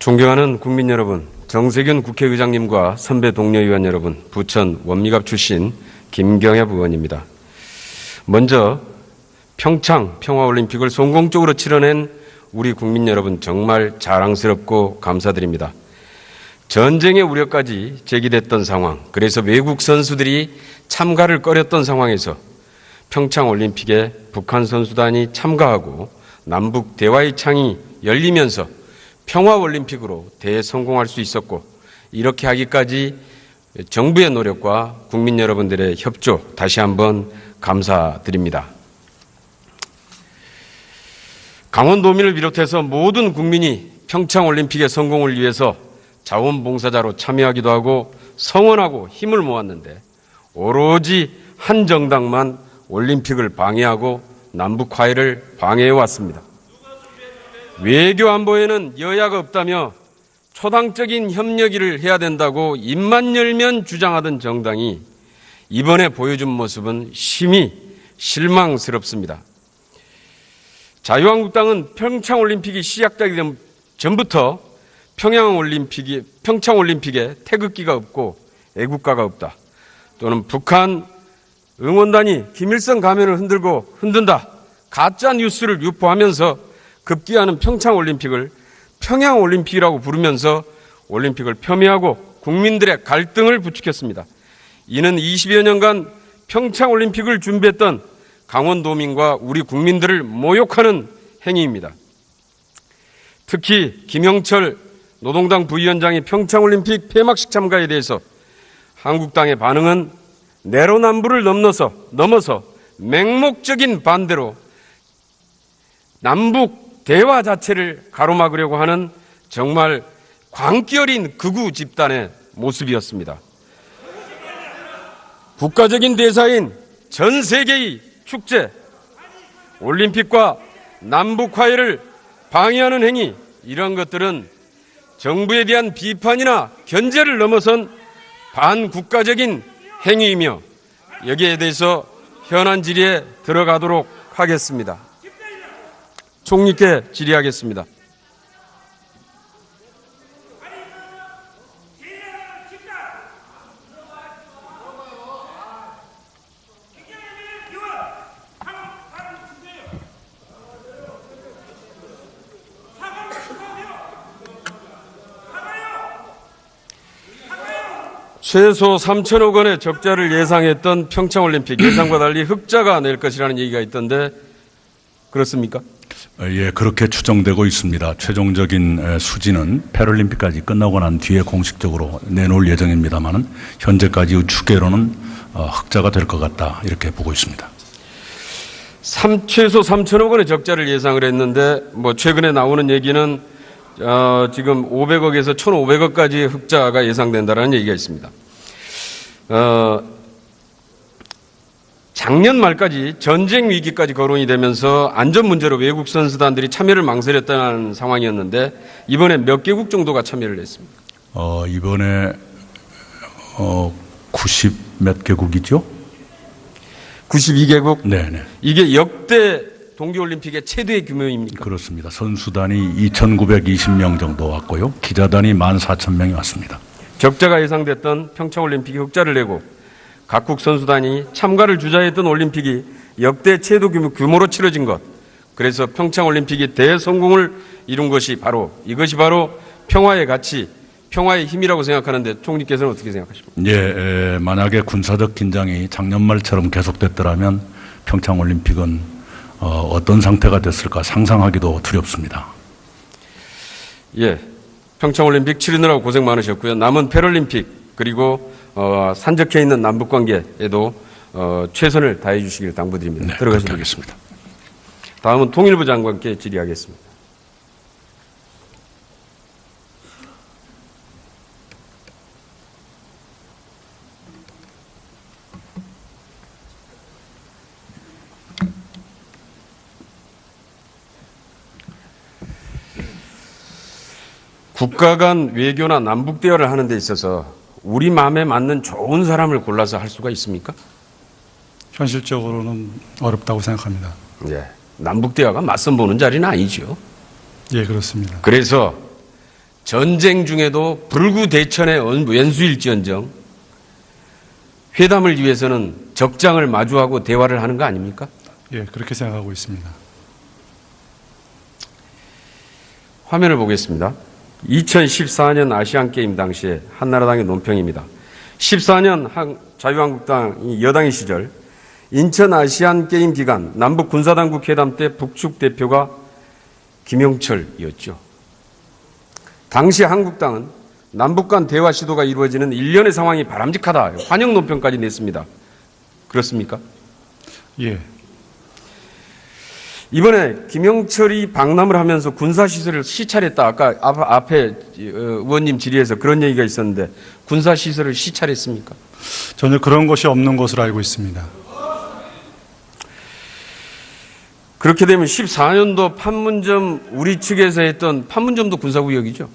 존경하는 국민 여러분, 정세균 국회의장님과 선배 동료 의원 여러분, 부천 원미갑 출신 김경엽 의원입니다. 먼저 평창 평화올림픽을 성공적으로 치러낸 우리 국민 여러분 정말 자랑스럽고 감사드립니다. 전쟁의 우려까지 제기됐던 상황, 그래서 외국 선수들이 참가를 꺼렸던 상황에서 평창올림픽에 북한 선수단이 참가하고 남북 대화의 창이 열리면서 평화올림픽으로 대성공할 수 있었고, 이렇게 하기까지 정부의 노력과 국민 여러분들의 협조 다시 한번 감사드립니다. 강원도민을 비롯해서 모든 국민이 평창올림픽의 성공을 위해서 자원봉사자로 참여하기도 하고 성원하고 힘을 모았는데, 오로지 한 정당만 올림픽을 방해하고 남북 화해를 방해해왔습니다. 외교 안보에는 여야가 없다며 초당적인 협력을 해야 된다고 입만 열면 주장하던 정당이 이번에 보여준 모습은 심히 실망스럽습니다. 자유한국당은 평창올림픽이 시작되기 전부터 평창올림픽에 태극기가 없고 애국가가 없다, 또는 북한 응원단이 김일성 가면을 흔든다, 가짜 뉴스를 유포하면서 급기야는 평창올림픽을 평양올림픽이라고 부르면서 올림픽을 폄훼하고 국민들의 갈등을 부추겼습니다. 이는 20여 년간 평창올림픽을 준비했던 강원도민과 우리 국민들을 모욕하는 행위입니다. 특히 김영철 노동당 부위원장의 평창올림픽 폐막식 참가에 대해서 한국당의 반응은 내로남불을 넘어서 맹목적인 반대로 남북 대화 자체를 가로막으려고 하는 정말 광기 어린 극우 집단의 모습이었습니다. 국가적인 대사인 전 세계의 축제, 올림픽과 남북 화해를 방해하는 행위, 이런 것들은 정부에 대한 비판이나 견제를 넘어선 반국가적인 행위이며, 여기에 대해서 현안 질의에 들어가도록 하겠습니다. 총리께 질의하겠습니다. 최소 3천억 원의 적자를 예상했던 평창올림픽, 예상과 달리 흑자가 낼 것이라는 얘기가 있던데 그렇습니까? 예, 그렇게 추정되고 있습니다. 최종적인 수지는 패럴림픽까지 끝나고 난 뒤에 공식적으로 내놓을 예정입니다만은 현재까지 추계로는 흑자가 될 것 같다, 이렇게 보고 있습니다. 최소 3천억 원의 적자를 예상을 했는데, 최근에 나오는 얘기는 지금 500억에서 1,500억까지 흑자가 예상된다는 얘기가 있습니다. 작년 말까지 전쟁 위기까지 거론이 되면서 안전 문제로 외국 선수단들이 참여를 망설였다는 상황이었는데, 이번에 몇 개국 정도가 참여를 했습니까? 이번에 90 몇 개국이죠? 92개국? 네네. 이게 역대 동계올림픽의 최대의 규모입니까? 그렇습니다. 선수단이 2,920명 정도 왔고요. 기자단이 14,000명이 왔습니다. 적자가 예상됐던 평창올림픽이 흑자를 내고 각국 선수단이 참가를 주저했던 올림픽이 역대 최대 규모로 치러진 것, 그래서 평창올림픽이 대성공을 이룬 것이 이것이 바로 평화의 가치, 평화의 힘이라고 생각하는데, 총리께서는 어떻게 생각하십니까? 예, 만약에 군사적 긴장이 작년 말처럼 계속됐더라면 평창올림픽은 어떤 상태가 됐을까 상상하기도 두렵습니다. 예, 평창올림픽 치르느라고 고생 많으셨고요. 남은 패럴림픽, 그리고 산적해 있는 남북관계에도 최선을 다해 주시길 당부드립니다. 네, 들어가시면 되겠습니다. 다음은 통일부 장관께 질의하겠습니다. 국가 간 외교나 남북 대화를 하는 데 있어서 우리 마음에 맞는 좋은 사람을 골라서 할 수가 있습니까? 현실적으로는 어렵다고 생각합니다. 남북 대화가 맞선 보는 자리는 아니죠. 예, 그렇습니다. 그래서 전쟁 중에도 불구대천의 원수일지언정 회담을 위해서는 적장을 마주하고 대화를 하는 거 아닙니까? 예, 그렇게 생각하고 있습니다. 화면을 보겠습니다. 2014년 아시안게임 당시에 한나라당의 논평입니다. 14년 자유한국당 여당의 시절 인천 아시안게임 기간 남북 군사당국 회담 때 북측 대표가 김영철이었죠. 당시 한국당은 남북 간 대화 시도가 이루어지는 일련의 상황이 바람직하다. 환영 논평까지 냈습니다. 그렇습니까? 예. 이번에 김영철이 방남을 하면서 군사시설을 시찰했다. 아까 앞에 의원님 질의에서 그런 얘기가 있었는데 군사시설을 시찰했습니까? 전혀 그런 것이 없는 것으로 알고 있습니다. 그렇게 되면 14년도 판문점 우리 측에서 했던 판문점도 군사구역이죠?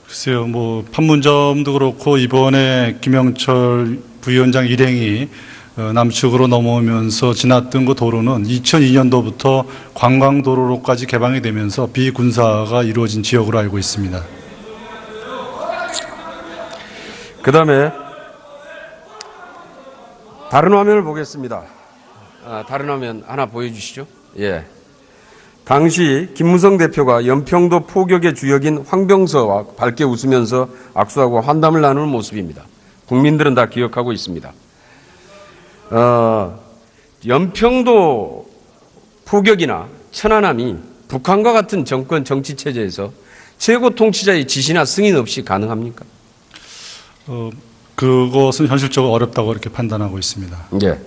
글쎄요, 뭐 판문점도 그렇고 이번에 김영철 부위원장 일행이 남측으로 넘어오면서 지났던 그 도로는 2002년도부터 관광도로로까지 개방이 되면서 비군사가 이루어진 지역으로 알고 있습니다. 그 다음에 다른 화면을 보겠습니다. 다른 화면 하나 보여주시죠. 예. 당시 김무성 대표가 연평도 포격의 주역인 황병서와 밝게 웃으면서 악수하고 환담을 나누는 모습입니다. 국민들은 다 기억하고 있습니다. 연평도 포격이나 천안함이 북한과 같은 정권 정치 체제에서 최고 통치자의 지시나 승인 없이 가능합니까? 그것은 현실적으로 어렵다고 이렇게 판단하고 있습니다. 예.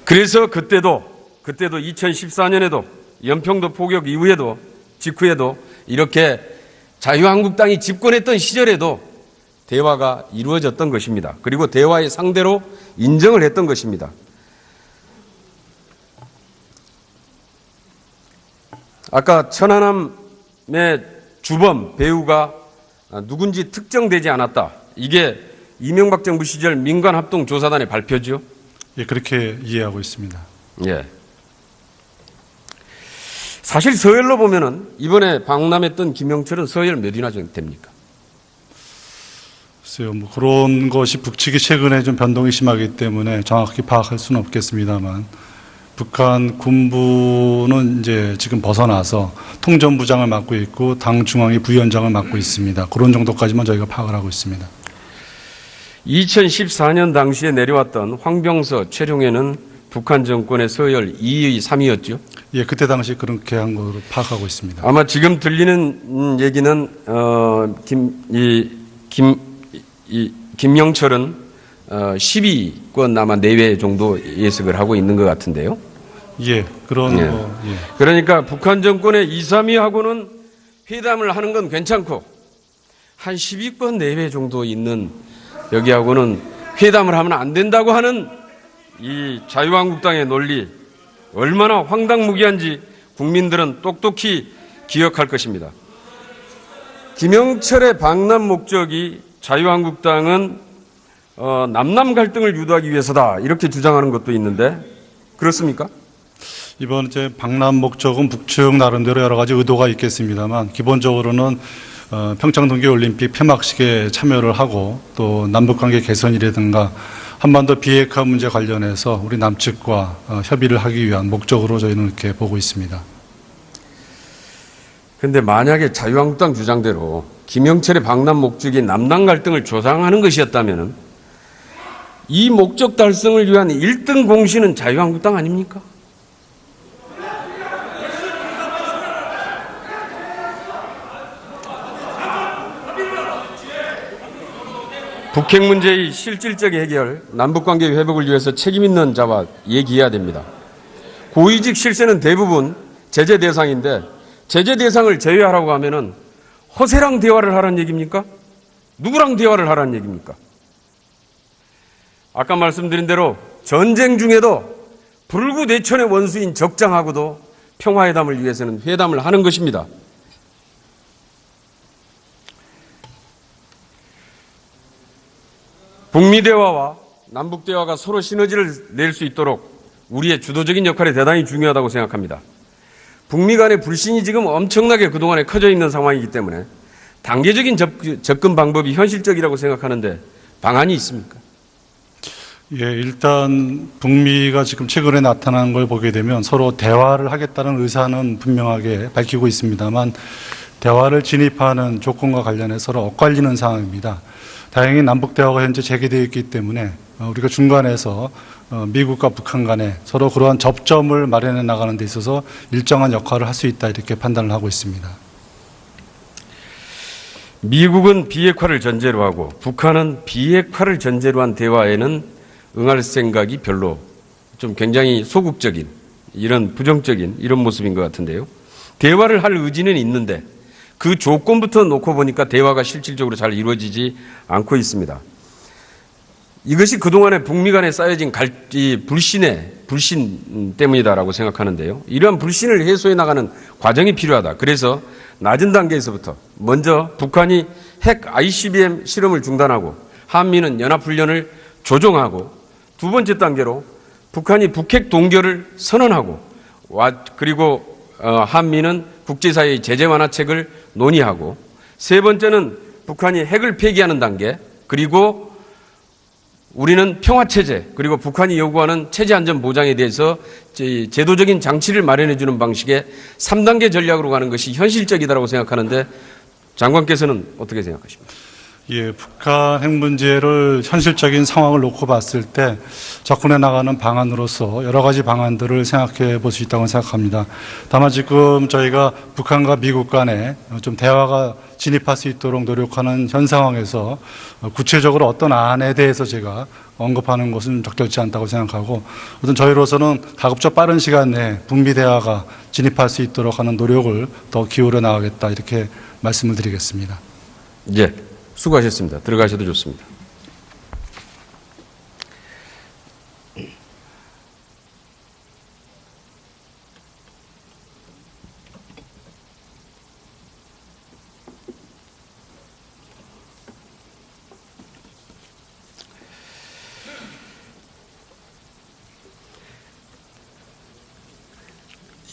그래서 그때도 2014년에도 연평도 포격 이후에도 직후에도 이렇게 자유한국당이 집권했던 시절에도 대화가 이루어졌던 것입니다. 그리고 대화의 상대로 인정을 했던 것입니다. 아까 천안함의 주범 배우가 누군지 특정되지 않았다. 이게 이명박 정부 시절 민간합동조사단의 발표죠. 예, 그렇게 이해하고 있습니다. 예. 사실 서열로 보면은 이번에 방남했던 김영철은 서열 몇이나 됩니까? 글쎄요, 뭐 그런 것이 북측이 최근에 좀 변동이 심하기 때문에 정확히 파악할 수는 없겠습니다만 북한 군부는 이제 지금 벗어나서 통전부장을 맡고 있고 당 중앙위 부위원장을 맡고 있습니다. 그런 정도까지만 저희가 파악을 하고 있습니다. 2014년 당시에 내려왔던 황병서 최룡해는 북한 정권의 서열 2위, 3위였죠. 예, 그때 당시 그렇게 한 것으로 파악하고 있습니다. 아마 지금 들리는 얘기는 김영철은 10위권 아마 내외 정도 예측을 하고 있는 것 같은데요. 예, 그런 예. 거. 예. 그러니까 북한 정권의 2, 3위하고는 회담을 하는 건 괜찮고 한 10위권 내외 정도 있는 여기하고는 회담을 하면 안 된다고 하는 이 자유한국당의 논리 얼마나 황당무계한지 국민들은 똑똑히 기억할 것입니다. 김영철의 방남 목적이 자유한국당은 남남 갈등을 유도하기 위해서다 이렇게 주장하는 것도 있는데 그렇습니까? 이번 이제 방남 목적은 북측 나름대로 여러 가지 의도가 있겠습니다만 기본적으로는 평창 동계올림픽 폐막식에 참여를 하고 또 남북관계 개선이라든가 한반도 비핵화 문제 관련해서 우리 남측과 협의를 하기 위한 목적으로 저희는 이렇게 보고 있습니다. 그런데 만약에 자유한국당 주장대로 김영철의 방남 목적이 남남 갈등을 조장하는 것이었다면 이 목적 달성을 위한 1등 공신은 자유한국당 아닙니까? 북핵 문제의 실질적 해결, 남북관계 회복을 위해서 책임 있는 자와 얘기해야 됩니다. 고위직 실세는 대부분 제재 대상인데 제재 대상을 제외하라고 하면은 허세랑 대화를 하라는 얘기입니까? 누구랑 대화를 하라는 얘기입니까? 아까 말씀드린 대로 전쟁 중에도 불구대천의 원수인 적장하고도 평화회담을 위해서는 회담을 하는 것입니다. 북미 대화와 남북 대화가 서로 시너지를 낼 수 있도록 우리의 주도적인 역할이 대단히 중요하다고 생각합니다. 북미 간의 불신이 지금 엄청나게 그동안에 커져 있는 상황이기 때문에 단계적인 접근 방법이 현실적이라고 생각하는데 방안이 있습니까? 예, 일단 북미가 지금 최근에 나타난 걸 보게 되면 서로 대화를 하겠다는 의사는 분명하게 밝히고 있습니다만 대화를 진입하는 조건과 관련해서 서로 엇갈리는 상황입니다. 다행히 남북 대화가 현재 재개되어 있기 때문에 우리가 중간에서 미국과 북한 간에 서로 그러한 접점을 마련해 나가는 데 있어서 일정한 역할을 할 수 있다 이렇게 판단을 하고 있습니다. 미국은 비핵화를 전제로 하고 북한은 비핵화를 전제로 한 대화에는 응할 생각이 별로 좀 굉장히 소극적인 이런 부정적인 이런 모습인 것 같은데요. 대화를 할 의지는 있는데 그 조건부터 놓고 보니까 대화가 실질적으로 잘 이루어지지 않고 있습니다. 이것이 그동안에 북미 간에 쌓여진 불신 때문이다라고 생각하는데요. 이러한 불신을 해소해 나가는 과정이 필요하다. 그래서 낮은 단계에서부터 먼저 북한이 핵 ICBM 실험을 중단하고 한미는 연합훈련을 조정하고 두 번째 단계로 북한이 북핵 동결을 선언하고 그리고 한미는 국제사회의 제재 완화책을 논의하고 세 번째는 북한이 핵을 폐기하는 단계 그리고 우리는 평화체제 그리고 북한이 요구하는 체제 안전 보장에 대해서 제도적인 장치를 마련해 주는 방식의 3단계 전략으로 가는 것이 현실적이다라고 생각하는데 장관께서는 어떻게 생각하십니까? 예, 북한 핵 문제를 현실적인 상황을 놓고 봤을 때 접근해 나가는 방안으로서 여러 가지 방안들을 생각해 볼 수 있다고 생각합니다. 다만 지금 저희가 북한과 미국 간에 좀 대화가 진입할 수 있도록 노력하는 현 상황에서 구체적으로 어떤 안에 대해서 제가 언급하는 것은 적절치 않다고 생각하고 우선 저희로서는 가급적 빠른 시간 내에 북미 대화가 진입할 수 있도록 하는 노력을 더 기울여 나가겠다 이렇게 말씀을 드리겠습니다. 예. 수고하셨습니다. 들어가셔도 좋습니다.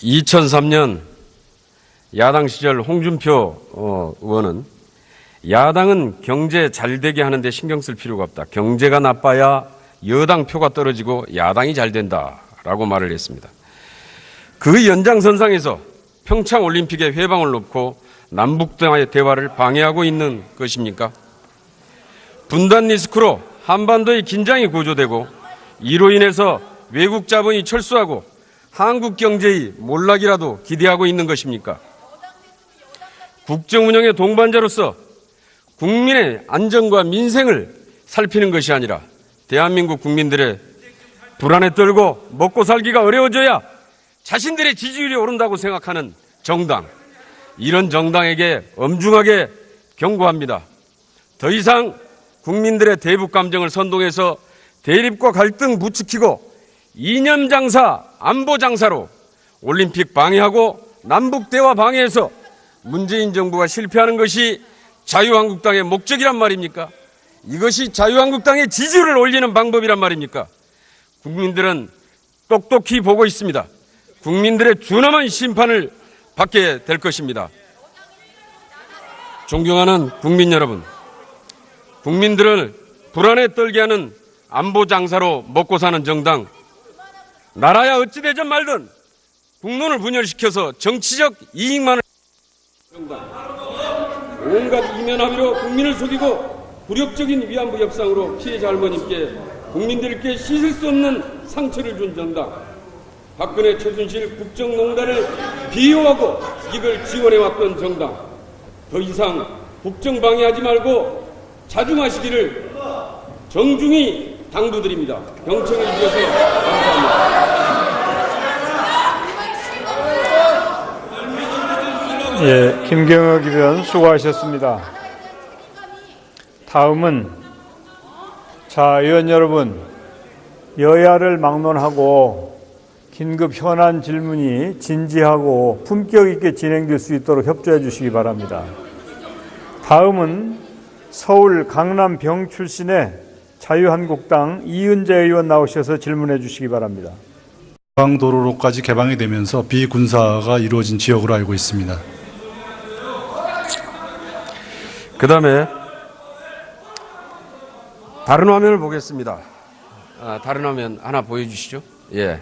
(2003년) 야당 시절 홍준표 의원은 야당은 경제 잘 되게 하는데 신경 쓸 필요가 없다. 경제가 나빠야 여당 표가 떨어지고 야당이 잘 된다라고 말을 했습니다. 그 연장선상에서 평창올림픽의 회방을 놓고 남북 대화를 방해하고 있는 것입니까? 분단 리스크로 한반도의 긴장이 고조되고 이로 인해서 외국 자본이 철수하고 한국 경제의 몰락이라도 기대하고 있는 것입니까? 국정 운영의 동반자로서 국민의 안전과 민생을 살피는 것이 아니라 대한민국 국민들의 불안에 떨고 먹고 살기가 어려워져야 자신들의 지지율이 오른다고 생각하는 정당, 이런 정당에게 엄중하게 경고합니다. 더 이상 국민들의 대북 감정을 선동해서 대립과 갈등 부추기고 이념 장사, 안보 장사로 올림픽 방해하고 남북 대화 방해해서 문재인 정부가 실패하는 것이 자유한국당의 목적이란 말입니까? 이것이 자유한국당의 지지율을 올리는 방법이란 말입니까? 국민들은 똑똑히 보고 있습니다. 국민들의 준엄한 심판을 받게 될 것입니다. 존경하는 국민 여러분, 국민들을 불안에 떨게 하는 안보 장사로 먹고 사는 정당, 나라야 어찌 되든 말든 국론을 분열시켜서 정치적 이익만을 정당, 온갖 이면 합의로 국민을 속이고 굴욕적인 위안부 협상으로 피해자 할머님께 국민들께 씻을 수 없는 상처를 준 정당, 박근혜 최순실 국정농단을 비호하고 이걸 지원해왔던 정당, 더 이상 국정 방해하지 말고 자중하시기를 정중히 당부드립니다. 경청해 주셔서 감사합니다. 예, 김경혁 의원 수고하셨습니다. 다음은 의원 여러분, 여야를 막론하고 긴급 현안 질문이 진지하고 품격 있게 진행될 수 있도록 협조해 주시기 바랍니다. 다음은 서울 강남병 출신의 자유한국당 이은재 의원 나오셔서 질문해 주시기 바랍니다. 도로로까지 개방이 되면서 비군사가 이루어진 지역으로 알고 있습니다. 그다음에 다른 화면을 보겠습니다. 다른 화면 하나 보여주시죠. 예.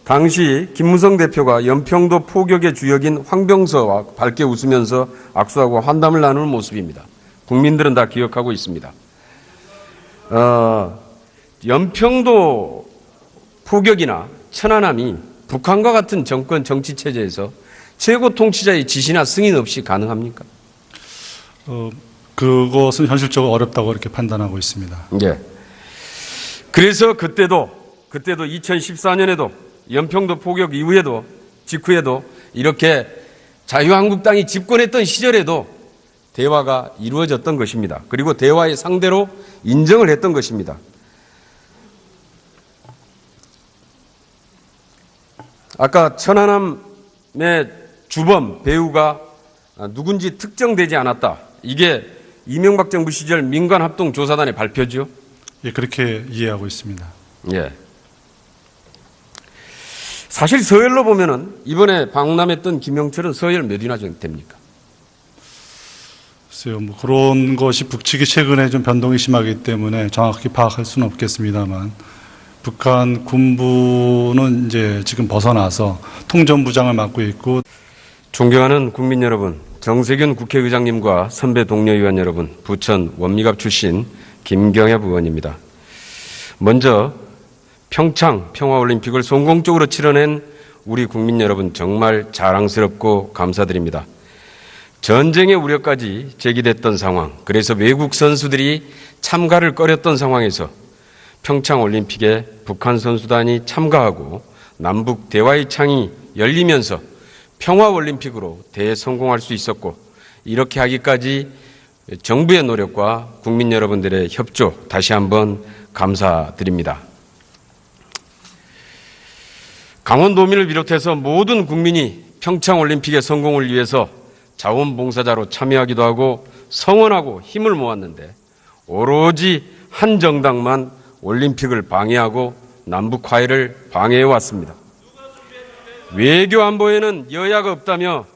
당시 김무성 대표가 연평도 포격의 주역인 황병서와 밝게 웃으면서 악수하고 환담을 나누는 모습입니다. 국민들은 다 기억하고 있습니다. 연평도 포격이나 천안함이 북한과 같은 정권 정치 체제에서 최고 통치자의 지시나 승인 없이 가능합니까? 그것은 현실적으로 어렵다고 이렇게 판단하고 있습니다. 예. 그래서 그때도 2014년에도 연평도 포격 이후에도 직후에도 이렇게 자유한국당이 집권했던 시절에도 대화가 이루어졌던 것입니다. 그리고 대화의 상대로 인정을 했던 것입니다. 아까 천안함의 주범 배우가 누군지 특정되지 않았다. 이게 이명박 정부 시절 민간합동조사단의 발표죠. 예, 그렇게 이해하고 있습니다. 예. 사실 서열로 보면은 이번에 방남했던 김영철은 서열 몇이나 됩니까? 글쎄요, 뭐 그런 것이 북측이 최근에 좀 변동이 심하기 때문에 정확히 파악할 수는 없겠습니다만 북한 군부는 이제 지금 벗어나서 통전부장을 맡고 있고. 존경하는 국민 여러분, 정세균 국회의장님과 선배 동료 의원 여러분, 부천 원미갑 출신 김경협 의원입니다. 먼저 평창 평화올림픽을 성공적으로 치러낸 우리 국민 여러분 정말 자랑스럽고 감사드립니다. 전쟁의 우려까지 제기됐던 상황, 그래서 외국 선수들이 참가를 꺼렸던 상황에서 평창올림픽에 북한 선수단이 참가하고 남북 대화의 창이 열리면서 평화올림픽으로 대성공할 수 있었고, 이렇게 하기까지 정부의 노력과 국민 여러분들의 협조 다시 한번 감사드립니다. 강원도민을 비롯해서 모든 국민이 평창올림픽의 성공을 위해서 자원봉사자로 참여하기도 하고 성원하고 힘을 모았는데 오로지 한 정당만 올림픽을 방해하고 남북 화해를 방해해왔습니다. 외교 안보에는 여야가 없다며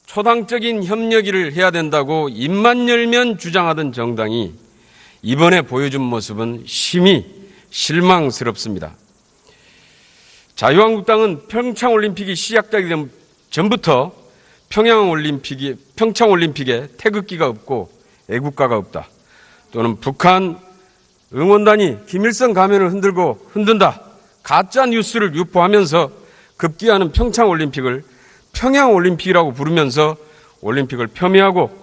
초당적인 협력을 해야 된다고 입만 열면 주장하던 정당이 이번에 보여준 모습은 심히 실망스럽습니다. 자유한국당은 평창올림픽이 시작되기 전부터 평창올림픽에 태극기가 없고 애국가가 없다, 또는 북한 응원단이 김일성 가면을 흔든다, 가짜 뉴스를 유포하면서 급기야는 평창올림픽을 평양올림픽이라고 부르면서 올림픽을 폄훼하고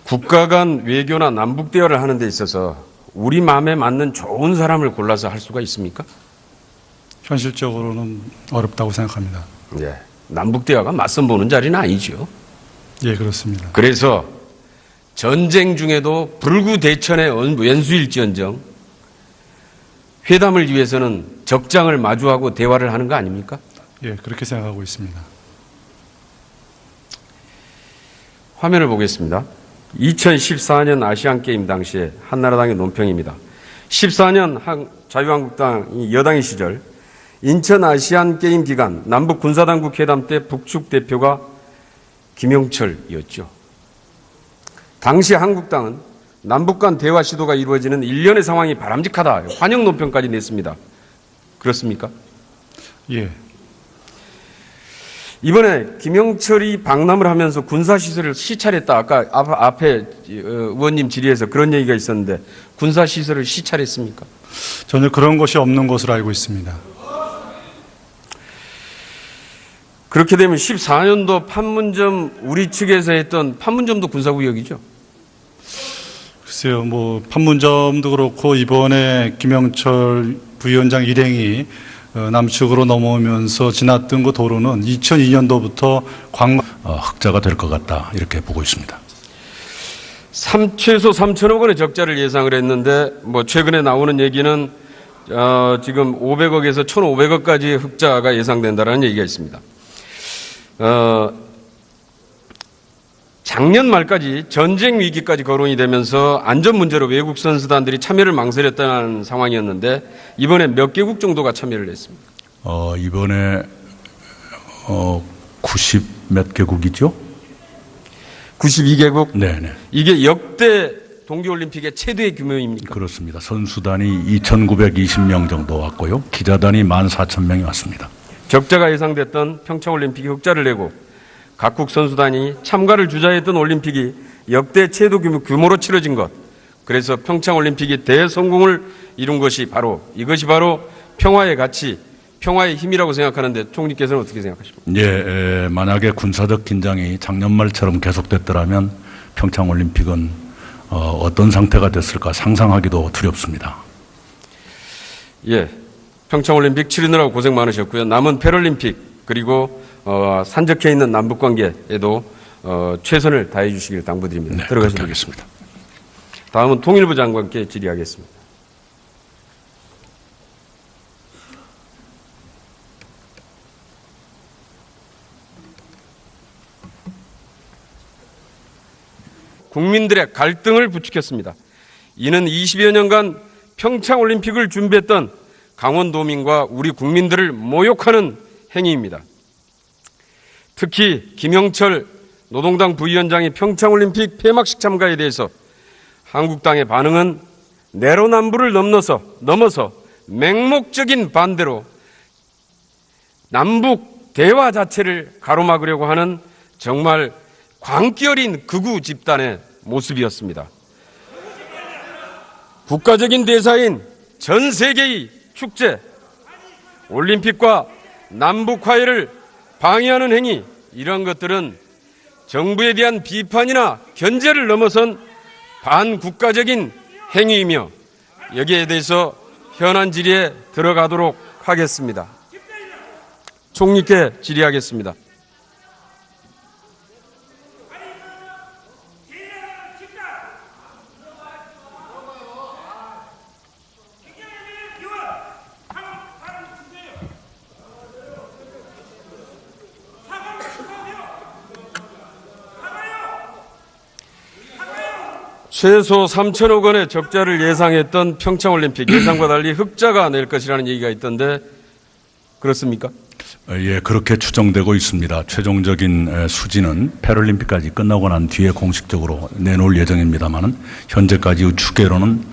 국가 간 외교나 남북 대화를 하는 데 있어서 우리 마음에 맞는 좋은 사람을 골라서 할 수가 있습니까? 현실적으로는 어렵다고 생각합니다. 예. 남북 대화가 맞선 보는 자리는 아니죠. 예, 그렇습니다. 그래서 전쟁 중에도 불구대천의 왼수일지언정 회담을 위해서는 적장을 마주하고 대화를 하는 거 아닙니까? 예, 그렇게 생각하고 있습니다. 화면을 보겠습니다. 2014년 아시안게임 당시에 한나라당의 논평입니다. 14년 자유한국당이 여당의 시절 인천 아시안게임 기간 남북 군사당국 회담 때 북측 대표가 김영철이었죠. 당시 한국당은 남북 간 대화 시도가 이루어지는 일련의 상황이 바람직하다, 환영 논평까지 냈습니다. 그렇습니까? 예. 이번에 김영철이 방남을 하면서 군사시설을 시찰했다. 아까 앞에 의원님 질의에서 그런 얘기가 있었는데 군사시설을 시찰했습니까? 전혀 그런 것이 없는 것으로 알고 있습니다. 그렇게 되면 14년도 판문점 우리 측에서 했던 판문점도 군사구역이죠? 글쎄요, 뭐 판문점도 그렇고 이번에 김영철 부위원장 일행이 남측으로 넘어오면서 지났던 그 도로는 2002년도부터 흑자가 될 것 같다, 이렇게 보고 있습니다. 최소 3천억 원의 적자를 예상을 했는데 뭐 최근에 나오는 얘기는 지금 500억에서 1,500억까지 흑자가 예상된다는 얘기가 있습니다. 작년 말까지 전쟁 위기까지 거론이 되면서 안전 문제로 외국 선수단들이 참여를 망설였다는 상황이었는데 이번에 몇 개국 정도가 참여를 했습니다. 이번에 90 몇 개국이죠? 92개국? 네네. 이게 역대 동계올림픽의 최대의 규모입니까? 그렇습니다. 선수단이 2,920명 정도 왔고요. 기자단이 14,000명이 왔습니다. 적자가 예상됐던 평창올림픽이 흑자를 내고 각국 선수단이 참가를 주저했던 올림픽이 역대 최대 규모로 치러진 것. 그래서 평창올림픽이 대성공을 이룬 것이 이것이 바로 평화의 가치, 평화의 힘이라고 생각하는데 총리께서는 어떻게 생각하십니까? 예, 만약에 군사적 긴장이 작년 말처럼 계속됐더라면 평창올림픽은 어떤 상태가 됐을까 상상하기도 두렵습니다. 예, 평창올림픽 치르느라고 고생 많으셨고요. 남은 패럴림픽 그리고 산적해 있는 남북관계에도 최선을 다해 주시길 당부드립니다. 네, 들어가시도록 하겠습니다. 다음은 통일부 장관께 질의하겠습니다. 국민들의 갈등을 부추겼습니다. 이는 20여 년간 평창올림픽을 준비했던 강원도민과 우리 국민들을 모욕하는 행위입니다. 특히 김영철 노동당 부위원장이 평창올림픽 폐막식 참가에 대해서 한국당의 반응은 내로남불을 넘어서 맹목적인 반대로 남북 대화 자체를 가로막으려고 하는 정말 광기 어린 극우 집단의 모습이었습니다. 국가적인 대사인 전 세계의 축제, 올림픽과 남북 화해를 방해하는 행위, 이런 것들은 정부에 대한 비판이나 견제를 넘어선 반국가적인 행위이며 여기에 대해서 현안 질의에 들어가도록 하겠습니다. 총리께 질의하겠습니다. 최소 3천억 원의 적자를 예상했던 평창올림픽 예상과 달리 흑자가 낼 것이라는 얘기가 있던데 그렇습니까? 예, 그렇게 추정되고 있습니다. 최종적인 수지는 패럴림픽까지 끝나고 난 뒤에 공식적으로 내놓을 예정입니다만은 현재까지 추계로는